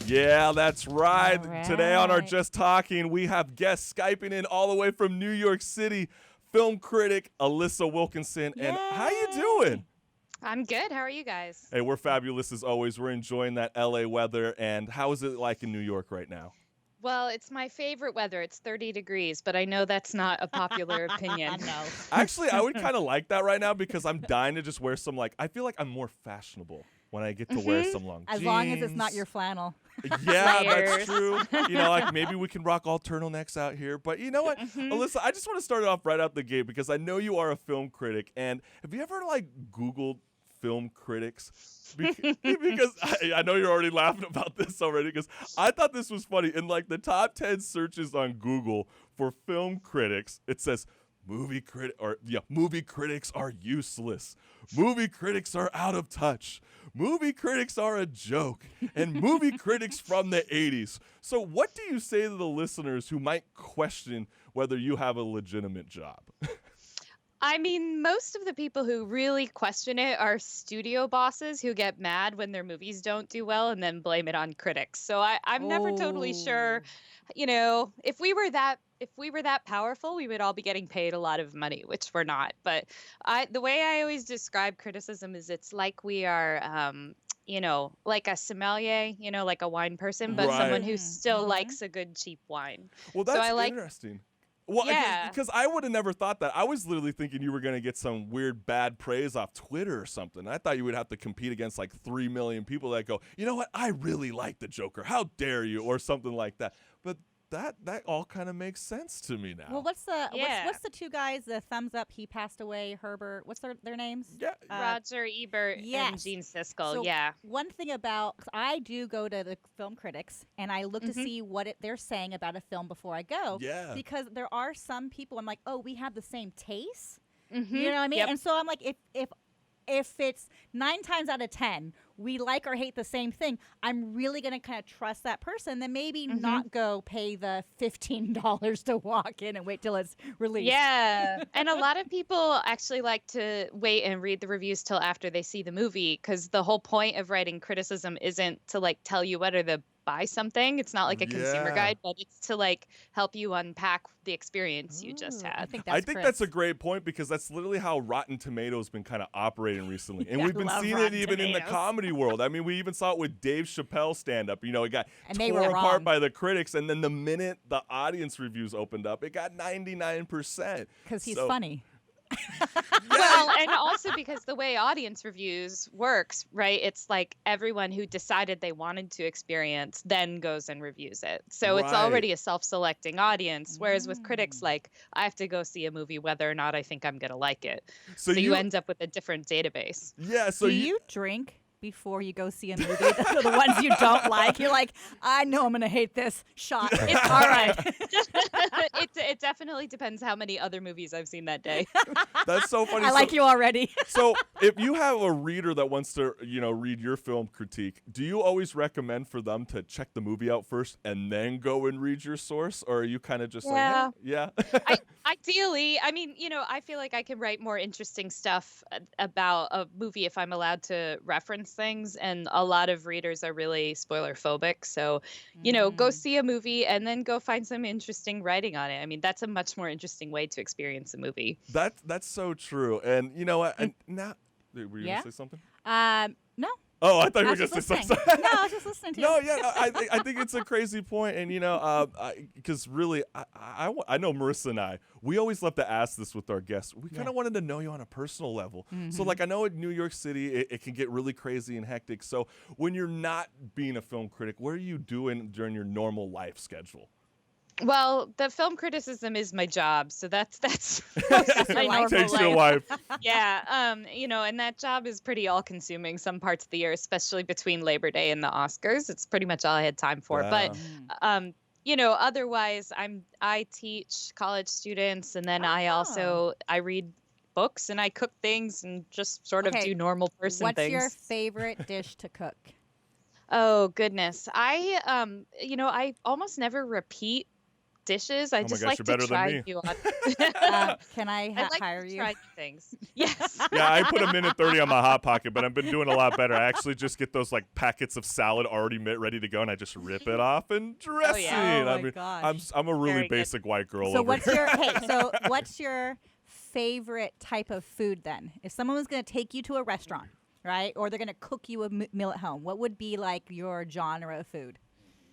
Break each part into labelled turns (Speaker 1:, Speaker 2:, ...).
Speaker 1: Yeah, that's right.
Speaker 2: All right.
Speaker 1: Today on our Just Talking, we have guests Skyping in all the way from New York City, film critic Alissa Wilkinson. And how you doing?
Speaker 3: I'm good. How are you guys?
Speaker 1: Hey, we're fabulous as always. We're enjoying that LA weather. And how is it like in New York right now?
Speaker 3: Well, it's my favorite weather. It's 30 degrees, but I know that's not a popular opinion.
Speaker 2: No.
Speaker 1: Actually, I would kind of like that right now because I'm dying to just wear some, I feel like I'm more fashionable when I get to wear some long
Speaker 2: As
Speaker 1: jeans.
Speaker 2: long as it's not your flannel.
Speaker 1: Yeah,
Speaker 3: Layers.
Speaker 1: that's true. Maybe we can rock all turtlenecks out here. But you know what, Alissa, I just want to start it off right out the gate because I know you are a film critic. And have you ever Googled film critics? Because I know you're already laughing about this already because I thought this was funny. In the top 10 searches on Google for film critics, it says movie critics are useless. Movie critics are out of touch. Movie critics are a joke. And movie critics from the 80s. So what do you say to the listeners who might question whether you have a legitimate job?
Speaker 3: I mean, most of the people who really question it are studio bosses who get mad when their movies don't do well and then blame it on critics. So I'm never totally sure, if we were that powerful, we would all be getting paid a lot of money, which we're not. But the way I always describe criticism is it's like we are, like a sommelier, like a wine person, but someone who still likes a good cheap wine.
Speaker 1: Well, that's interesting. Well,
Speaker 3: Yeah.
Speaker 1: because I would have never thought that. I was literally thinking you were going to get some weird bad praise off Twitter or something. I thought you would have to compete against 3 million people that go, you know what, I really like the Joker. How dare you? Or something like that. But that all kind of makes sense to me now.
Speaker 2: Well, what's the two guys, the thumbs up, he passed away, Herbert, what's their names?
Speaker 1: Yeah.
Speaker 3: Roger Ebert and Gene Siskel,
Speaker 2: So
Speaker 3: yeah.
Speaker 2: One thing about, 'cause I do go to the film critics, and I look to see what they're saying about a film before I go.
Speaker 1: Yeah.
Speaker 2: Because there are some people, I'm like, oh, we have the same taste.
Speaker 3: Mm-hmm.
Speaker 2: You know what I mean?
Speaker 3: Yep.
Speaker 2: And so I'm like, if it's 9 times out of 10, we like or hate the same thing, I'm really going to kind of trust that person, then maybe not go pay the $15 to walk in and wait till it's released.
Speaker 3: Yeah. And a lot of people actually like to wait and read the reviews till after they see the movie because the whole point of writing criticism isn't to tell you whether to buy something. It's not like a consumer guide, but it's to help you unpack the experience you just had.
Speaker 2: I
Speaker 1: think that's a great point because that's literally how Rotten Tomatoes been kind of operating recently. And we've been seeing it even in the comedy world. I mean, we even saw it with Dave Chappelle's stand-up. It got torn apart by the critics, and then the minute the audience reviews opened up, it got 99%.
Speaker 2: Because he's funny.
Speaker 3: Well, and also because the way audience reviews works, right? It's everyone who decided they wanted to experience then goes and reviews it. So it's already a self-selecting audience. Whereas with critics, I have to go see a movie whether or not I think I'm going to like it. So you end up with a different database.
Speaker 1: Yeah. So
Speaker 2: do you drink before you go see a movie? The ones you don't like, you're like, I know I'm gonna hate this. Shot. It's all right.
Speaker 3: It definitely depends how many other movies I've seen that day.
Speaker 1: That's so funny.
Speaker 2: I like you already.
Speaker 1: So if you have a reader that wants to, read your film critique, do you always recommend for them to check the movie out first and then go and read your source, or are you kind of just yeah?
Speaker 3: Ideally, I mean, I feel like I can write more interesting stuff about a movie if I'm allowed to reference things, and a lot of readers are really spoiler phobic. So, go see a movie and then go find some interesting writing on it. I mean, that's a much more interesting way to experience a movie.
Speaker 1: That's so true. And you know what? And now, were you gonna say something?
Speaker 2: No.
Speaker 1: Oh, I thought you were going to say something.
Speaker 2: No, I was just listening to you.
Speaker 1: No, yeah, I think it's a crazy point. And, because really, I know Marissa and we always love to ask this with our guests. We kind of wanted to know you on a personal level. So, I know in New York City, it can get really crazy and hectic. So when you're not being a film critic, what are you doing during your normal life schedule?
Speaker 3: Well, the film criticism is my job, so that's my normal
Speaker 1: Takes
Speaker 3: life.
Speaker 1: your life.
Speaker 3: Yeah, and that job is pretty all-consuming some parts of the year, especially between Labor Day and the Oscars. It's pretty much all I had time for.
Speaker 1: Wow.
Speaker 3: But otherwise, I teach college students, and then I read books and I cook things and just sort of do normal person things.
Speaker 2: What's your favorite dish to cook?
Speaker 3: Oh goodness, I almost never repeat dishes. I
Speaker 1: Oh my
Speaker 3: just
Speaker 1: gosh,
Speaker 3: like
Speaker 1: you're
Speaker 3: to
Speaker 1: better than
Speaker 3: try
Speaker 1: me.
Speaker 3: new
Speaker 2: Can I
Speaker 3: I like
Speaker 2: hire
Speaker 3: to
Speaker 2: you?
Speaker 3: try new things. Yes.
Speaker 1: Yeah, I put a minute 30 on my Hot Pocket, but I've been doing a lot better. I actually just get those like packets of salad already ready to go, and I just rip it off and dress it.
Speaker 3: yeah.
Speaker 2: Oh
Speaker 1: I
Speaker 2: my
Speaker 1: mean,
Speaker 2: gosh.
Speaker 1: I'm a really
Speaker 3: Very good.
Speaker 1: basic white girl.
Speaker 2: So
Speaker 1: over
Speaker 2: what's your what's your favorite type of food then? If someone was going to take you to a restaurant, right, or they're going to cook you a meal at home, what would be like your genre of food?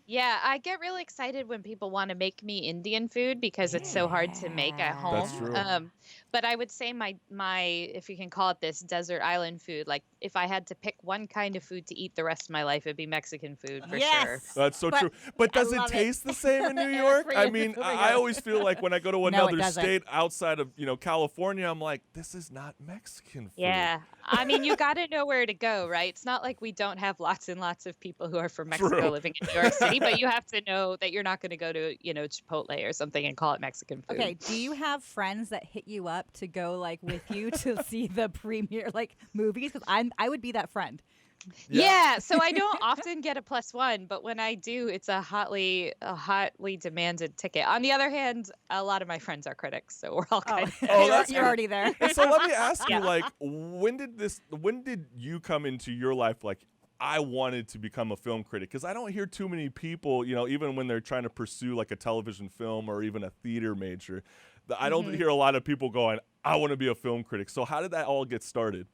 Speaker 3: Yeah, I get really excited when people want to make me Indian food because it's so hard to make at
Speaker 1: That's
Speaker 3: home.
Speaker 1: true.
Speaker 3: But I would say my if you can call it this desert island food, like if I had to pick one kind of food to eat the rest of my life, it'd be Mexican food for sure.
Speaker 2: Yes.
Speaker 1: That's so
Speaker 2: But
Speaker 1: true. But
Speaker 2: I
Speaker 1: does it
Speaker 2: love it.
Speaker 1: taste the same in New York?
Speaker 2: For
Speaker 1: I
Speaker 2: you.
Speaker 1: mean,
Speaker 2: For
Speaker 1: I
Speaker 2: you.
Speaker 1: always feel like when I go to
Speaker 2: No, it
Speaker 1: another
Speaker 2: doesn't.
Speaker 1: state outside of, California, I'm like, this is not Mexican food.
Speaker 3: Yeah. I mean, you got to know where to go, right? It's not like we don't have lots and lots of people who are from Mexico
Speaker 1: True.
Speaker 3: living in New York City, but you have to know that you're not going to go to, Chipotle or something and call it Mexican food.
Speaker 2: Okay, do you have friends that hit you up to go like with you to see the premiere like movies? Because I would be that friend.
Speaker 3: Yeah, so I don't often get a +1, but when I do, it's a hotly demanded ticket. On the other hand, a lot of my friends are critics, so we're all kind of
Speaker 1: Oh, that's
Speaker 2: you're
Speaker 1: good.
Speaker 2: already there.
Speaker 1: And so let me ask you,
Speaker 3: Yeah.
Speaker 1: like, when did you come into your life, like, I wanted to become a film critic? Because I don't hear too many people, even when they're trying to pursue like a television film or even a theater major, I don't hear a lot of people going, I want to be a film critic. So how did that all get started?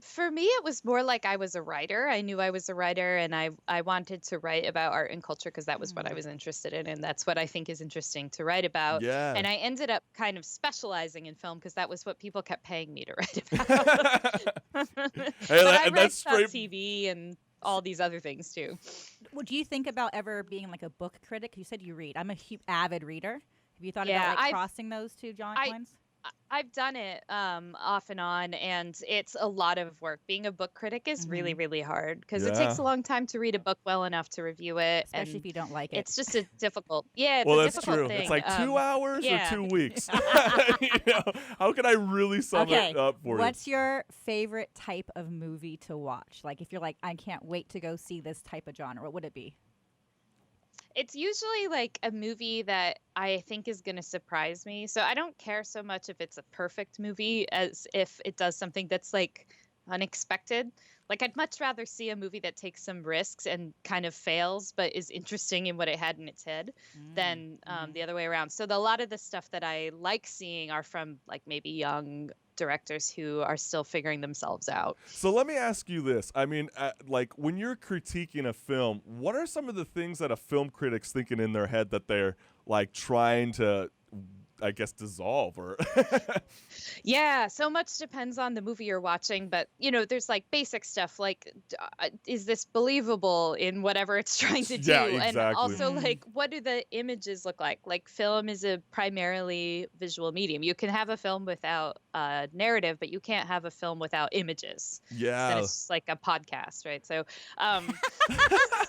Speaker 3: For me, it was more like I was a writer. I knew I was a writer, and I wanted to write about art and culture because that was what I was interested in, and that's what I think is interesting to write about.
Speaker 1: Yeah.
Speaker 3: And I ended up kind of specializing in film because that was what people kept paying me to write about.
Speaker 1: Hey,
Speaker 3: But I
Speaker 1: and
Speaker 3: write
Speaker 1: that's
Speaker 3: about
Speaker 1: straight.
Speaker 3: TV and all these other things too.
Speaker 2: Would you think about ever being like a book critic? You said you read. I'm a avid reader. Have you thought
Speaker 3: Yeah,
Speaker 2: about like
Speaker 3: I've-
Speaker 2: crossing those two
Speaker 3: I-
Speaker 2: lines?
Speaker 3: I've done it off and on, and it's a lot of work. Being a book critic is really, really hard because it takes
Speaker 1: Yeah.
Speaker 3: a long time to read a book well enough to review it.
Speaker 2: Especially
Speaker 3: and
Speaker 2: if you don't like it.
Speaker 3: it's just a difficult, it's
Speaker 1: Well,
Speaker 3: a
Speaker 1: that's
Speaker 3: difficult
Speaker 1: true.
Speaker 3: thing.
Speaker 1: It's like 2 hours
Speaker 3: yeah.
Speaker 1: or 2 weeks. How can I really sum
Speaker 2: Okay,
Speaker 1: it up for you?
Speaker 2: what's your favorite type of movie to watch? Like if you're like, I can't wait to go see this type of genre, what would it be?
Speaker 3: It's usually like a movie that I think is going to surprise me. So I don't care so much if it's a perfect movie as if it does something that's like unexpected. Like I'd much rather see a movie that takes some risks and kind of fails, but is interesting in what it had in its head than the other way around. So a lot of the stuff that I like seeing are from like maybe young directors who are still figuring themselves out.
Speaker 1: So let me ask you this. I mean, like when you're critiquing a film, what are some of the things that a film critic's thinking in their head that they're like trying to, I guess, dissolve or?
Speaker 3: Yeah, so much depends on the movie you're watching, but there's like basic stuff like is this believable in whatever it's trying to do?
Speaker 1: Yeah,
Speaker 3: And
Speaker 1: exactly.
Speaker 3: also like what do the images look like? Like film is a primarily visual medium. You can have a film without narrative, but you can't have a film without images. Then
Speaker 1: Yeah.
Speaker 3: it's just like a podcast, right? So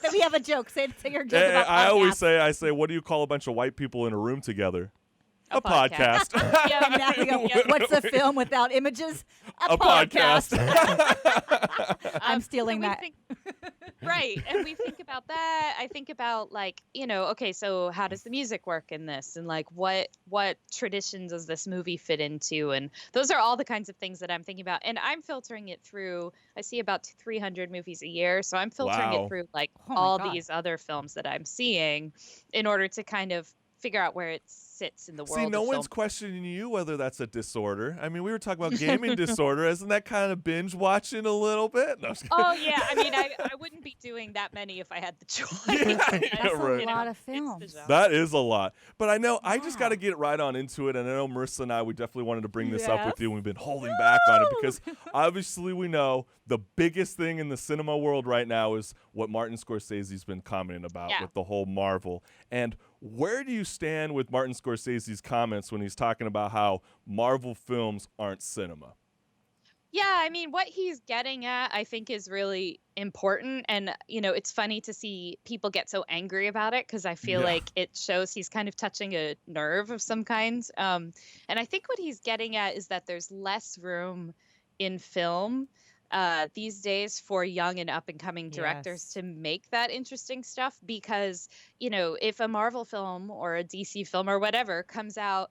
Speaker 2: Then we have a joke. Say your joke
Speaker 1: Eh,
Speaker 2: about
Speaker 1: I always
Speaker 2: podcasts.
Speaker 1: I say, what do you call a bunch of white people in a room together?
Speaker 3: A podcast. Yeah.
Speaker 2: And now we go,
Speaker 3: Yeah.
Speaker 2: what's a film without images?
Speaker 1: A podcast.
Speaker 2: I'm stealing
Speaker 3: so we
Speaker 2: that.
Speaker 3: think- right. And we think about that. I think about like, okay, so how does the music work in this? And like what tradition does this movie fit into? And those are all the kinds of things that I'm thinking about. And I'm filtering it through, I see about 300 movies a year. So I'm filtering
Speaker 1: Wow.
Speaker 3: it through like
Speaker 2: Oh my
Speaker 3: all
Speaker 2: God.
Speaker 3: these other films that I'm seeing in order to kind of figure out where it sits in the world.
Speaker 1: See, no
Speaker 3: of
Speaker 1: one's
Speaker 3: film.
Speaker 1: questioning you whether that's a disorder. I mean, we were talking about gaming disorder. Isn't that kind of binge watching a little bit? No, I'm just
Speaker 3: Oh yeah, I mean, I wouldn't be doing that many if I had the choice.
Speaker 1: Yeah,
Speaker 2: That's
Speaker 1: right.
Speaker 2: a lot of
Speaker 3: It's the
Speaker 2: films.
Speaker 3: genre.
Speaker 1: That is a lot. But I know I just
Speaker 2: Yeah.
Speaker 1: got to get right on into it. And I know Marissa and I, we definitely wanted to bring this up with
Speaker 2: Yes.
Speaker 1: you. And we've been holding back on it because obviously we know the biggest thing in the cinema world right now is what Martin Scorsese's been commenting about
Speaker 3: Yeah.
Speaker 1: with the whole Marvel. And where do you stand with Martin Scorsese's comments when he's talking about how Marvel films aren't cinema?
Speaker 3: Yeah, I mean, what he's getting at, I think, is really important. And, it's funny to see people get so angry about it because I feel
Speaker 1: Yeah.
Speaker 3: like it shows he's kind of touching a nerve of some kind. And I think what he's getting at is that there's less room in film these days for young and up and coming directors
Speaker 2: Yes.
Speaker 3: to make that interesting stuff, because if a Marvel film or a DC film or whatever comes out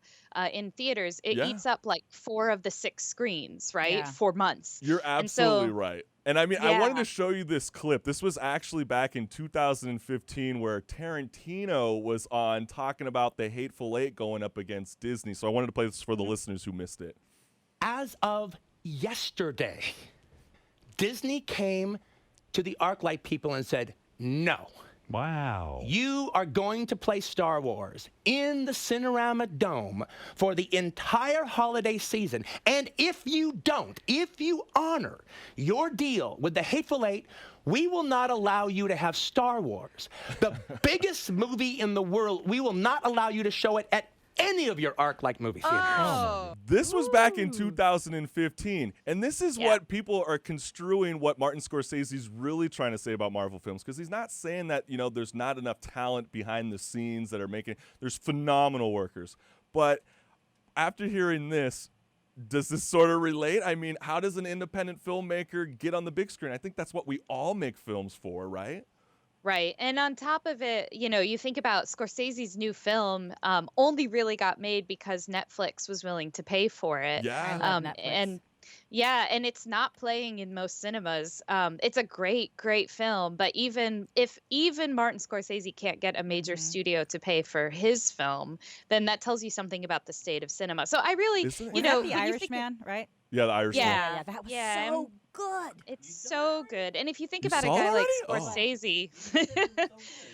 Speaker 3: in theaters, it
Speaker 1: Yeah.
Speaker 3: eats up like 4 of the 6 screens, right,
Speaker 2: Yeah.
Speaker 3: for months.
Speaker 1: You're
Speaker 3: And
Speaker 1: absolutely
Speaker 3: so
Speaker 1: right. And I mean, I wanted
Speaker 3: yeah.
Speaker 1: to show you this clip. This was actually back in 2015 where Tarantino was on talking about the Hateful Eight going up against Disney. So I wanted to play this for the listeners who missed it.
Speaker 4: As of yesterday, Disney came to the ArcLight people and said, no.
Speaker 5: Wow.
Speaker 4: You are going to play Star Wars in the Cinerama Dome for the entire holiday season. And if you don't, if you honor your deal with the Hateful Eight, we will not allow you to have Star Wars, the biggest movie in the world. We will not allow you to show it at any of your ArcLight movie theaters.
Speaker 3: Oh.
Speaker 1: This was back in 2015, and this is what people are construing what Martin Scorsese's really trying to say about Marvel films, because he's not saying that, there's not enough talent behind the scenes that are making, there's phenomenal workers. But after hearing this, does this sort of relate? I mean, how does an independent filmmaker get on the big screen? I think that's what we all make films for, right?
Speaker 3: Right. And on top of it, you think about Scorsese's new film only really got made because Netflix was willing to pay for it.
Speaker 1: Yeah.
Speaker 2: I love Netflix.
Speaker 3: And it's not playing in most cinemas. It's a great, great film. But even if Martin Scorsese can't get a major studio to pay for his film, then that tells you something about the state of cinema. So I really,
Speaker 1: Isn't it?
Speaker 2: Was that The
Speaker 3: when you think
Speaker 2: Irishman, right?
Speaker 1: Yeah, the Irishman.
Speaker 3: Yeah.
Speaker 2: That was
Speaker 3: Yeah,
Speaker 2: so good.
Speaker 3: it's so good. And if you think
Speaker 1: You
Speaker 3: about a
Speaker 1: saw it
Speaker 3: guy like
Speaker 1: already?
Speaker 3: Scorsese,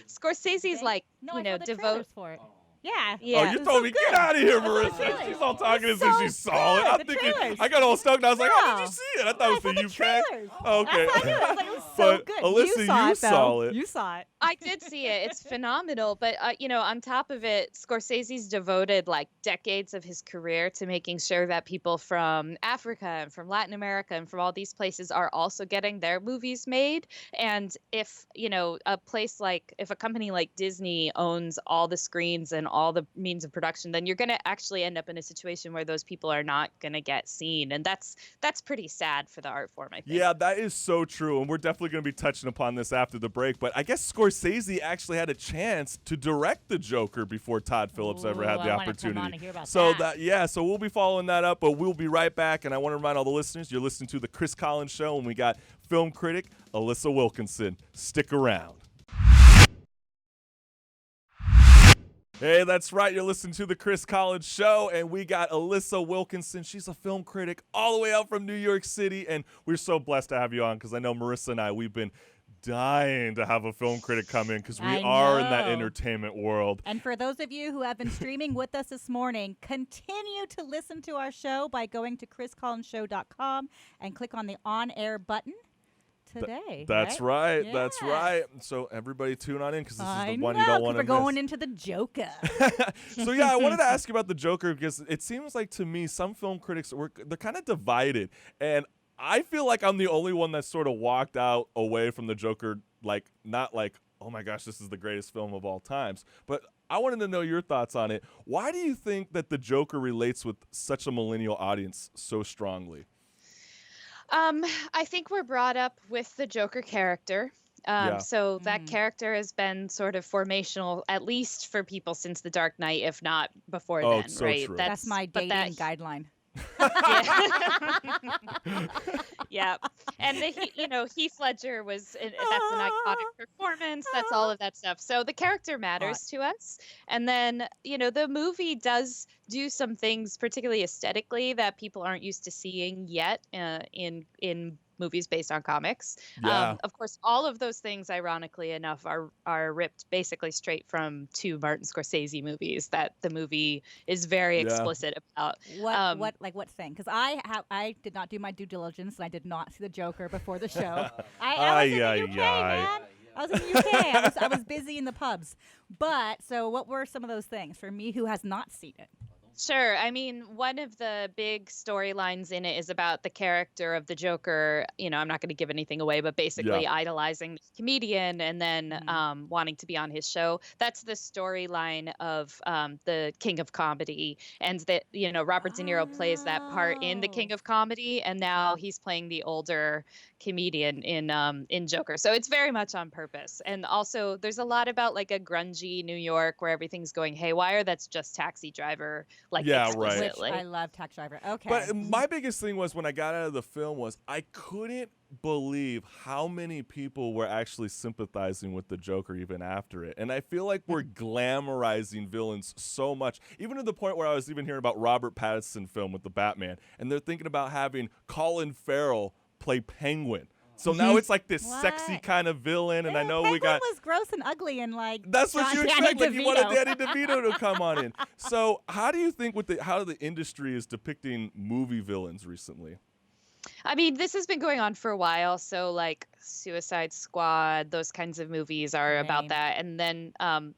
Speaker 3: Scorsese's like,
Speaker 2: No, I saw the
Speaker 3: devote.
Speaker 2: trailers for it. Yeah.
Speaker 3: Yeah.
Speaker 1: Oh, you
Speaker 2: It's
Speaker 1: told
Speaker 2: so
Speaker 1: me,
Speaker 2: good.
Speaker 1: get out of here,
Speaker 2: It's so
Speaker 1: Marissa.
Speaker 2: good.
Speaker 1: She's all talking as
Speaker 2: It's
Speaker 1: if
Speaker 2: so
Speaker 1: she saw it.
Speaker 2: good.
Speaker 1: I'm
Speaker 2: The
Speaker 1: thinking,
Speaker 2: trailers.
Speaker 1: I got all stoked. I was like, how did
Speaker 2: Yeah.
Speaker 1: you see it? I thought it was
Speaker 2: I saw
Speaker 1: the
Speaker 2: the
Speaker 1: UK.
Speaker 2: trailers.
Speaker 1: Okay.
Speaker 2: That's how I knew. I was like, it was so
Speaker 1: But,
Speaker 2: good.
Speaker 1: Alyssa,
Speaker 2: you saw
Speaker 1: you
Speaker 2: it, though.
Speaker 1: saw it.
Speaker 2: You saw it.
Speaker 3: I did see it. It's phenomenal. But, on top of it, Scorsese's devoted like decades of his career to making sure that people from Africa and from Latin America and from all these places are also getting their movies made. And if, if a company like Disney owns all the screens and all the means of production, then you're going to actually end up in a situation where those people are not going to get seen. And that's pretty sad for the art form, I think.
Speaker 1: Yeah, that is so true, and we're definitely going to be touching upon this after the break. But I guess Scorsese actually had a chance to direct the Joker before Todd Phillips ever had
Speaker 2: Ooh,
Speaker 1: the
Speaker 2: I wanna come
Speaker 1: opportunity.
Speaker 2: on and hear about
Speaker 1: So
Speaker 2: that.
Speaker 1: so we'll be following that up, but we'll be right back. And I want to remind all the listeners, you're listening to the Chris Collins Show, and we got film critic Alissa Wilkinson. Stick around. Hey, that's right. You're listening to the Chris Collins Show, and we got Alissa Wilkinson. She's a film critic all the way out from New York City, and we're so blessed to have you on because I know Marissa and I, we've been dying to have a film critic come in because we
Speaker 2: I
Speaker 1: are in that
Speaker 2: know.
Speaker 1: entertainment world.
Speaker 2: And for those of you who have been streaming with us this morning, continue to listen to our show by going to chriscollinshow.com and click on the on-air button today.
Speaker 1: That's right.
Speaker 2: Yeah.
Speaker 1: That's right. So everybody tune on in because this is
Speaker 2: I
Speaker 1: the one
Speaker 2: know,
Speaker 1: you don't
Speaker 2: 'cause
Speaker 1: want to
Speaker 2: we're
Speaker 1: miss.
Speaker 2: going into the Joker.
Speaker 1: So yeah, I wanted to ask you about the Joker because it seems like to me some film critics they're kind of divided, and I feel like I'm the only one that sort of walked out away from the Joker not like, oh my gosh, this is the greatest film of all times, but I wanted to know your thoughts on it. Why do you think that the Joker relates with such a millennial audience so strongly?
Speaker 3: I think we're brought up with the Joker character.
Speaker 1: Yeah.
Speaker 3: So that character has been sort of formational, at least for people since The Dark Knight, if not before
Speaker 1: Oh,
Speaker 3: then,
Speaker 1: it's so
Speaker 3: right?
Speaker 1: true.
Speaker 2: That's my
Speaker 3: but
Speaker 2: dating guideline.
Speaker 3: Yeah. Yeah. And Heath Ledger that's an iconic performance. That's all of that stuff. So the character matters to us. And then, the movie does do some things, particularly aesthetically, that people aren't used to seeing yet in movies based on comics.
Speaker 1: Yeah.
Speaker 3: Of course, all of those things, ironically enough, are ripped basically straight from 2 Martin Scorsese movies that the movie is very explicit about.
Speaker 2: What thing? Because I did not do my due diligence, and I did not see the Joker before the show. I was in the UK, man. I was in the UK. I was busy in the pubs. But so, what were some of those things for me who has not seen it?
Speaker 3: Sure. I mean, one of the big storylines in it is about the character of the Joker. I'm not going to give anything away, but
Speaker 1: Yeah.
Speaker 3: basically idolizing the comedian and then wanting to be on his show. That's the storyline of the King of Comedy, and that Robert De Niro plays that part in the King of Comedy, and now he's playing the older comedian in Joker. So it's very much on purpose. And also, there's a lot about like a grungy New York where everything's going haywire. That's just Taxi Driver. Like
Speaker 1: Yeah, right.
Speaker 3: explicitly.
Speaker 2: Which I love Taxi Driver. Okay.
Speaker 1: But my biggest thing was when I got out of the film was I couldn't believe how many people were actually sympathizing with the Joker even after it. And I feel like we're glamorizing villains so much, even to the point where I was even hearing about Robert Pattinson film with the Batman, and they're thinking about having Colin Farrell play Penguin. So now it's like this sexy kind of villain, and I know
Speaker 2: Penguin
Speaker 1: we got
Speaker 2: was gross and ugly and like.
Speaker 1: that's what you
Speaker 2: Danny
Speaker 1: expect. Like you wanted
Speaker 2: DeVito.
Speaker 1: Danny DeVito to come on in. So how do you think how the industry is depicting movie villains recently?
Speaker 3: I mean, this has been going on for a while. So like Suicide Squad, those kinds of movies are about
Speaker 2: Lame.
Speaker 3: that. And then,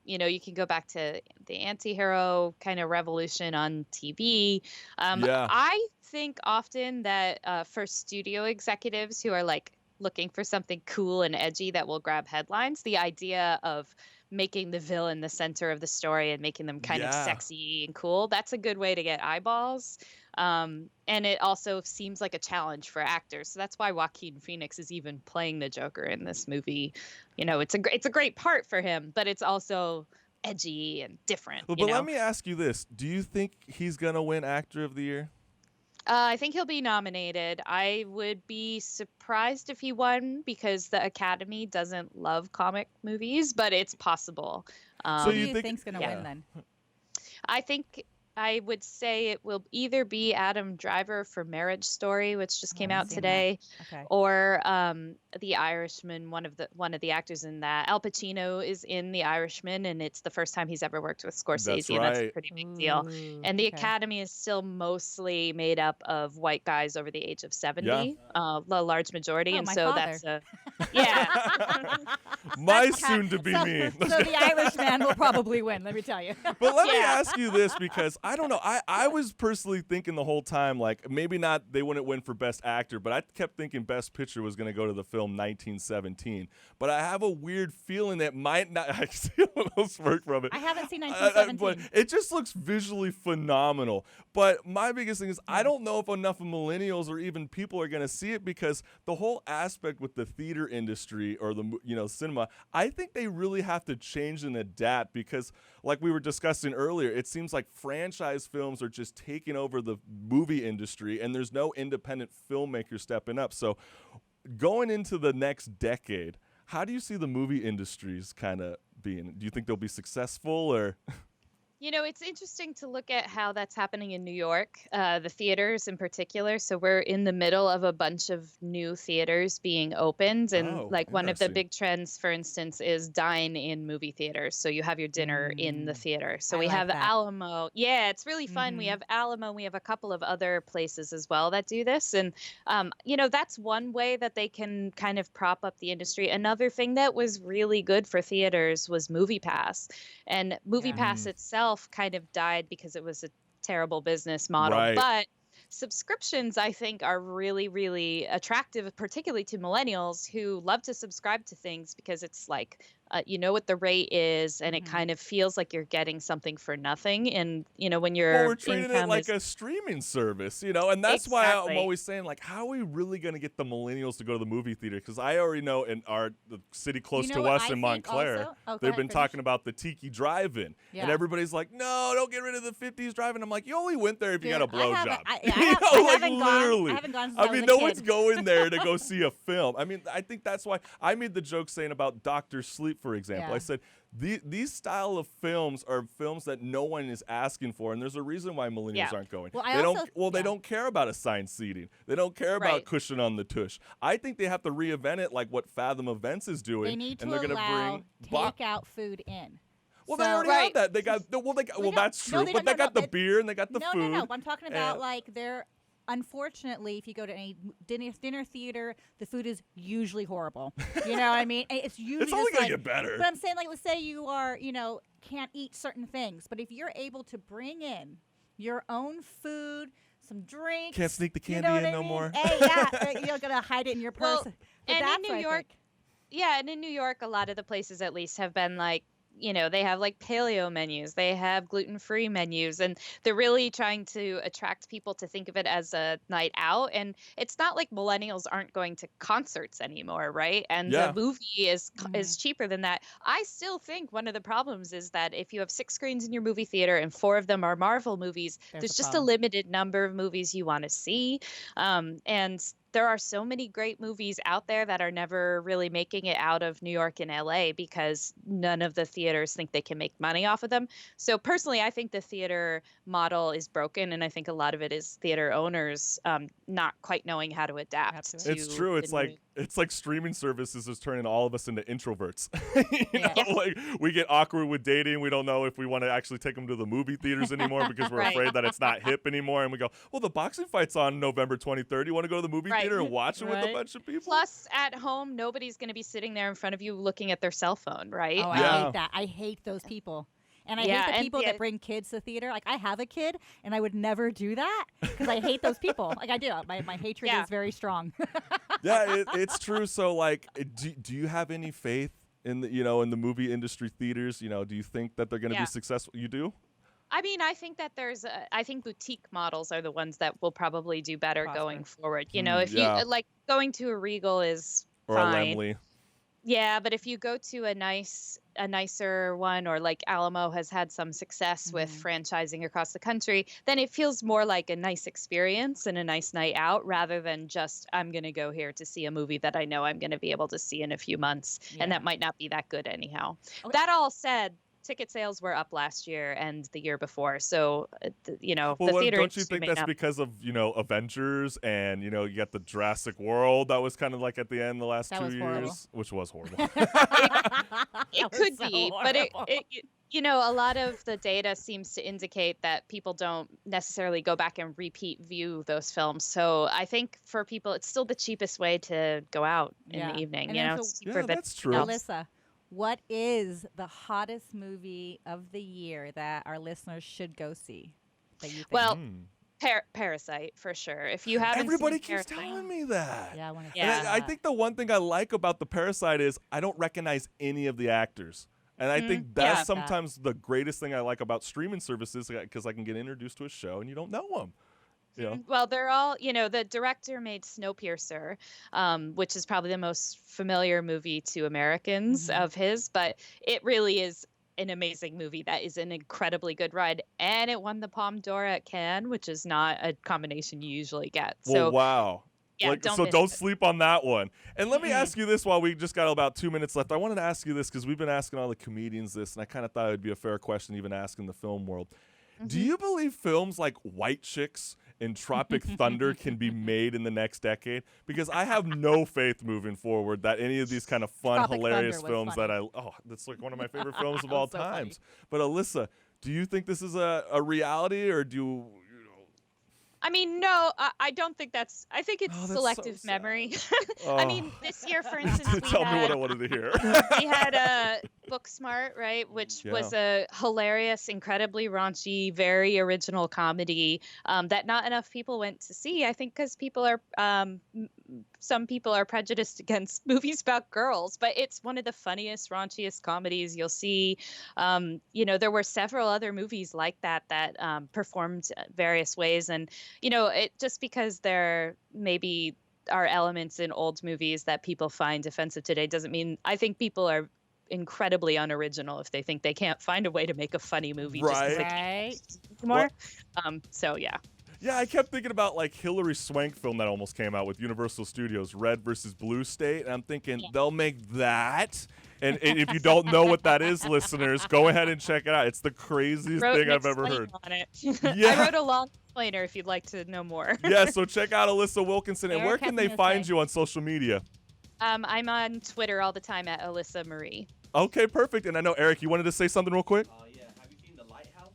Speaker 3: you can go back to the anti-hero kind of revolution on TV.
Speaker 1: Yeah.
Speaker 3: I think often that for studio executives who are like looking for something cool and edgy that will grab headlines, the idea of making the villain the center of the story and making them kind of
Speaker 1: Yeah.
Speaker 3: sexy and cool, that's a good way to get eyeballs. And it also seems like a challenge for actors. So that's why Joaquin Phoenix is even playing the Joker in this movie. It's a great part for him, but it's also edgy and different.
Speaker 1: But let me ask you this. Do you think he's going to win Actor of the Year?
Speaker 3: I think he'll be nominated. I would be surprised if he won because the Academy doesn't love comic movies, but it's possible.
Speaker 1: So
Speaker 2: Who do
Speaker 1: you
Speaker 2: you
Speaker 1: think-
Speaker 2: think's gonna win then?
Speaker 3: I think I would say it will either be Adam Driver for Marriage Story, which just came
Speaker 2: I
Speaker 3: out
Speaker 2: haven't seen
Speaker 3: today,
Speaker 2: Okay.
Speaker 3: or The Irishman. One of the actors in that, Al Pacino, is in The Irishman, and it's the first time he's ever worked with Scorsese. And that's a
Speaker 1: right.
Speaker 3: pretty big deal.
Speaker 2: Ooh,
Speaker 3: And the
Speaker 2: okay.
Speaker 3: Academy is still mostly made up of white guys over the age of 70, the large majority.
Speaker 2: Oh,
Speaker 3: and
Speaker 2: my
Speaker 3: so
Speaker 2: father.
Speaker 3: that's yeah.
Speaker 1: My
Speaker 2: That's kind-
Speaker 1: soon-to-be
Speaker 2: so,
Speaker 1: me.
Speaker 2: So the Irishman will probably win. Let me tell you.
Speaker 1: But let me
Speaker 3: Yeah.
Speaker 1: ask you this, because I don't know. I was personally thinking the whole time, like, maybe not they wouldn't win for Best Actor, but I kept thinking Best Picture was going to go to the film 1917. But I have a weird feeling that might not. I see a little smirk from it.
Speaker 2: I haven't seen
Speaker 1: But
Speaker 2: 1917.
Speaker 1: it just looks visually phenomenal. But my biggest thing is I don't know if enough of millennials or even people are going to see it, because the whole aspect with the theater industry or the cinema, I think they really have to change and adapt, because like we were discussing earlier, it seems like franchise films are just taking over the movie industry and there's no independent filmmaker stepping up. So going into the next decade, how do you see the movie industries kind of being? Do you think they'll be successful or?
Speaker 3: It's interesting to look at how that's happening in New York, the theaters in particular. So we're in the middle of a bunch of new theaters being opened. And
Speaker 1: Oh,
Speaker 3: like one of the
Speaker 1: interesting.
Speaker 3: big trends, for instance, is dine in movie theaters. So you have your dinner in the theater. So
Speaker 2: I
Speaker 3: we
Speaker 2: like
Speaker 3: have
Speaker 2: that.
Speaker 3: Alamo. Yeah, it's really fun. We have Alamo. We have a couple of other places as well that do this. And, that's one way that they can kind of prop up the industry. Another thing that was really good for theaters was MoviePass. And MoviePass itself kind of died because it was a terrible business model.
Speaker 1: Right.
Speaker 3: But subscriptions, I think, are really, really attractive, particularly to millennials who love to subscribe to things because it's like, you know what the rate is, and it kind of feels like you're getting something for nothing. And, when you're
Speaker 1: Well, we're treating it like a streaming service, and that's why I'm
Speaker 3: Exactly.
Speaker 1: always saying, like, how are we really going to get the millennials to go to the movie theater? Because I already know in the city close
Speaker 2: You know
Speaker 1: to
Speaker 2: what
Speaker 1: us
Speaker 2: I
Speaker 1: in
Speaker 2: think
Speaker 1: Montclair,
Speaker 2: also? Oh, go
Speaker 1: they've
Speaker 2: ahead,
Speaker 1: been
Speaker 2: finish.
Speaker 1: talking about the Tiki Drive-In, and
Speaker 2: Yeah.
Speaker 1: everybody's like, no, don't get rid of the 50s Drive-In. I'm like, you only went there if you got a
Speaker 2: Dude, I haven't-
Speaker 1: blowjob.
Speaker 2: I
Speaker 1: You
Speaker 2: have-
Speaker 1: know,
Speaker 2: I
Speaker 1: like,
Speaker 2: haven't gone-
Speaker 1: literally.
Speaker 2: I haven't gone since
Speaker 1: I
Speaker 2: I was
Speaker 1: mean,
Speaker 2: a
Speaker 1: no
Speaker 2: kid.
Speaker 1: one's going there to go see a film. I mean, I think that's why I made the joke saying about Dr. Sleep, for example.
Speaker 2: Yeah.
Speaker 1: I said, these style of films are films that no one is asking for, and there's a reason why millennials
Speaker 3: Yeah.
Speaker 1: aren't going.
Speaker 2: Well, I
Speaker 1: they
Speaker 2: also-
Speaker 1: they
Speaker 2: yeah.
Speaker 1: don't care about assigned seating. They don't care about
Speaker 3: Right.
Speaker 1: cushion on the tush. I think they have to reinvent it like what Fathom Events is doing,
Speaker 2: They need to
Speaker 1: and they're going to
Speaker 2: allow
Speaker 1: bring
Speaker 2: takeout food in.
Speaker 1: Well, they
Speaker 2: So-
Speaker 1: already have that. They got well.
Speaker 2: No,
Speaker 1: That's
Speaker 2: no,
Speaker 1: true.
Speaker 2: they
Speaker 1: But
Speaker 2: don't-
Speaker 1: they
Speaker 2: no,
Speaker 1: got
Speaker 2: no,
Speaker 1: the beer and they got the
Speaker 2: no,
Speaker 1: food.
Speaker 2: No. I'm talking about
Speaker 1: and-
Speaker 2: like they're. Unfortunately, if you go to any dinner theater, the food is usually horrible. You know what I mean? It's usually
Speaker 1: It's only
Speaker 2: just
Speaker 1: gonna
Speaker 2: like,
Speaker 1: get better.
Speaker 2: But I'm saying, like, let's say you are, can't eat certain things, but if you're able to bring in your own food, some drinks.
Speaker 1: Can't sneak the
Speaker 2: you
Speaker 1: candy
Speaker 2: know what
Speaker 1: in
Speaker 2: I
Speaker 1: no
Speaker 2: mean?
Speaker 1: more.
Speaker 2: Hey, yeah, you're gonna hide it in your purse.
Speaker 3: Well,
Speaker 2: But
Speaker 3: and in
Speaker 2: that's
Speaker 3: New
Speaker 2: what I
Speaker 3: York,
Speaker 2: think.
Speaker 3: yeah, and in New York, a lot of the places at least have been like, they have like paleo menus, they have gluten-free menus, and they're really trying to attract people to think of it as a night out. And it's not like millennials aren't going to concerts anymore, right? And the
Speaker 1: Yeah.
Speaker 3: movie is cheaper than that. I still think one of the problems is that if you have 6 screens in your movie theater and 4 of them are Marvel movies, there's just a limited number of movies you want to see. And there are so many great movies out there that are never really making it out of New York and LA because none of the theaters think they can make money off of them. So personally, I think the theater model is broken, and I think a lot of it is theater owners not quite knowing how to adapt to
Speaker 1: It's true. It's like streaming services is turning all of us into introverts. you know, like we get awkward with dating. We don't know if we want to actually take them to the movie theaters anymore because we're afraid that it's not hip anymore. And we go, well, the boxing fight's on November 23rd. You want to go to the movie theater and watch it with a bunch of people?
Speaker 3: Plus, at home, nobody's going to be sitting there in front of you looking at their cell phone, right?
Speaker 2: Oh, I hate that. I hate those people. And I hate the people that bring kids to theater. Like, I have a kid, and I would never do that because I hate those people. Like, I do. My hatred is very strong.
Speaker 1: It's true. So, like, do you have any faith in the in the movie industry theaters? Do you think that they're going to be successful? You do?
Speaker 3: I mean, I think that I think boutique models are the ones that will probably do better going forward. If you like going to a Regal is fine.
Speaker 1: Or a Laemmle.
Speaker 3: Yeah, but if you go to a nicer one, or like Alamo has had some success with franchising across the country, then it feels more like a nice experience and a nice night out rather than just I'm going to go here to see a movie that I know I'm going to be able to see in a few months, and that might not be that good anyhow. Okay. That all said, ticket sales were up last year and the year before, so the theater.
Speaker 1: Don't you think that's because of Avengers and you got the Jurassic World that was kind of like at the end the last 2 years,
Speaker 2: horrible.
Speaker 1: Which was horrible.
Speaker 3: It could be, but a lot of the data seems to indicate that people don't necessarily go back and repeat view those films. So I think for people, it's still the cheapest way to go out in the evening. It's cheaper than
Speaker 1: that's true.
Speaker 2: Alissa, what is the hottest movie of the year that our listeners should go see? That you think?
Speaker 3: Well, Parasite for sure. If you haven't,
Speaker 1: everybody
Speaker 3: seen
Speaker 1: keeps telling me that.
Speaker 2: Yeah, I want to.
Speaker 1: And I think the one thing I like about the Parasite is I don't recognize any of the actors. And I think that's sometimes the greatest thing I like about streaming services, because I can get introduced to a show and you don't know them.
Speaker 3: Well, they're all, the director made Snowpiercer, which is probably the most familiar movie to Americans of his, but it really is an amazing movie that is an incredibly good ride, and it won the Palme d'Or at Cannes, which is not a combination you usually get.
Speaker 1: Well, wow.
Speaker 3: Yeah,
Speaker 1: don't sleep on that one. And let me ask you this while we just got about 2 minutes left. I wanted to ask you this because we've been asking all the comedians this, and I kind of thought it would be a fair question even asking the film world. Do you believe films like White Chicks and Tropic Thunder can be made in the next decade? Because I have no faith moving forward that any of these kind of fun,
Speaker 2: Tropic
Speaker 1: hilarious
Speaker 2: Thunder was
Speaker 1: films that's like one of my favorite films of all times. But Alissa, do you think this is a reality, or do you
Speaker 3: I mean, no, I don't think I think it's selective
Speaker 1: so
Speaker 3: memory. I mean, this year, for instance,
Speaker 1: Tell me what I wanted to hear.
Speaker 3: we had Booksmart, right, which was a hilarious, incredibly raunchy, very original comedy that not enough people went to see. I think because some people are prejudiced against movies about girls, but it's one of the funniest, raunchiest comedies you'll see. There were several other movies like that performed various ways, and it just because there maybe are elements in old movies that people find offensive today doesn't mean. I think people are incredibly unoriginal if they think they can't find a way to make a funny movie just because they can't anymore. So yeah.
Speaker 1: Yeah, I kept thinking about like Hilary Swank film that almost came out with Universal Studios, Red versus Blue State, and I'm thinking they'll make that. And if you don't know what that is, listeners, go ahead and check it out. It's the craziest thing I've ever heard.
Speaker 3: On it. I wrote a long explainer if you'd like to know more.
Speaker 1: Yeah, so check out Alissa Wilkinson. And where can they find you on social media?
Speaker 3: I'm on Twitter all the time at Alissa Marie.
Speaker 1: Okay, perfect. And I know, Eric, you wanted to say something real quick?
Speaker 5: Yeah. Have you seen The Lighthouse?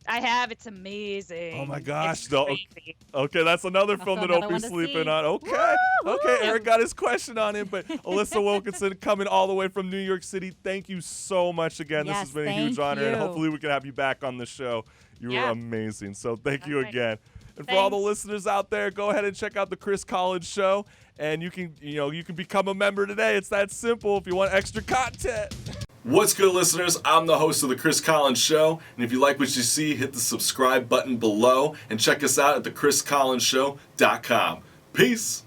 Speaker 3: I have. It's amazing.
Speaker 1: Oh my gosh,
Speaker 3: it's
Speaker 1: though.
Speaker 3: crazy.
Speaker 1: Okay, that's another film to don't
Speaker 2: another
Speaker 1: be
Speaker 2: one to
Speaker 1: sleeping
Speaker 2: see.
Speaker 1: on. Okay, okay, Eric got his question on it, but Alissa Wilkinson coming all the way from New York City. Thank you so much again. This
Speaker 2: Yes,
Speaker 1: has been a huge
Speaker 2: thank
Speaker 1: honor, and
Speaker 2: you.
Speaker 1: hopefully we can have you back on the show. You were
Speaker 3: Yeah.
Speaker 1: amazing, so thank you
Speaker 3: Okay.
Speaker 1: again. And for all the
Speaker 3: Thanks.
Speaker 1: listeners out there, go ahead and check out the Chris Collins Show, and you can become a member today. It's that simple if you want extra content. What's good, listeners? I'm the host of the Chris Collins Show, and if you like what you see, hit the subscribe button below and check us out at thechriscollinsshow.com. Peace.